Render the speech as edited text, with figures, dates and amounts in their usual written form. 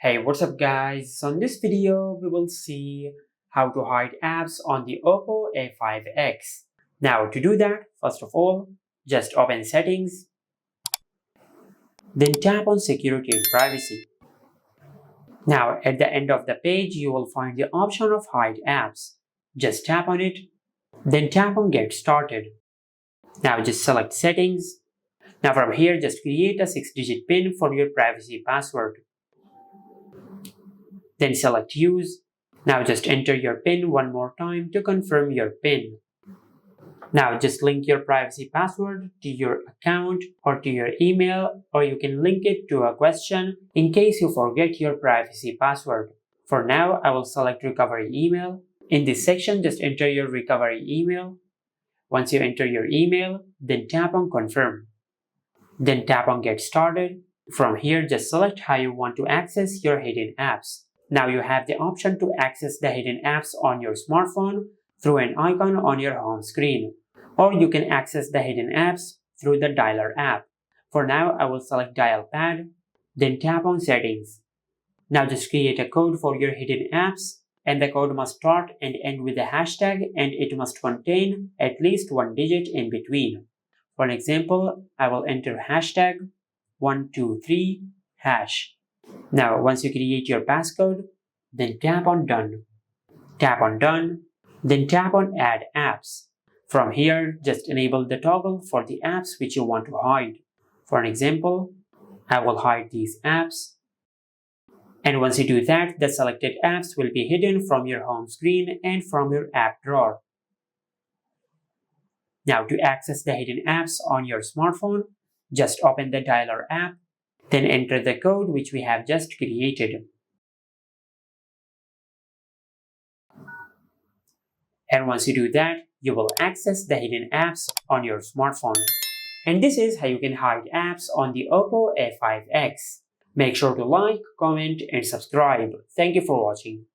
Hey, what's up guys? So in this video, we will see how to hide apps on the Oppo A5x. Now to do that, first of all, just open settings, then tap on security and privacy. Now at the end of the page, you will find the option of hide apps. Just tap on it, then tap on get started. Now just select settings. Now from here, just create a 6-digit PIN for your privacy password. Then select use. Now just enter your PIN one more time to confirm your PIN. Now just link your privacy password to your account or to your email, or you can link it to a question in case you forget your privacy password. For now, I will select recovery email. In this section, just enter your recovery email. Once you enter your email, then tap on confirm. Then tap on get started. From here, just select how you want to access your hidden apps. Now you have the option to access the hidden apps on your smartphone through an icon on your home screen, or you can access the hidden apps through the dialer app. For now, I will select dial pad, then tap on settings. Now just create a code for your hidden apps, and the code must start and end with a hashtag, and it must contain at least one digit in between. For an example, I will enter hashtag 123#. Now, once you create your passcode, then tap on done. Tap on done, then tap on add apps. From here, just enable the toggle for the apps which you want to hide. For an example, I will hide these apps. And once you do that, the selected apps will be hidden from your home screen and from your app drawer. Now, to access the hidden apps on your smartphone, just open the dialer app, then enter the code which we have just created. And once you do that, you will access the hidden apps on your smartphone. And this is how you can hide apps on the Oppo A5x. Make sure to like, comment, and subscribe. Thank you for watching.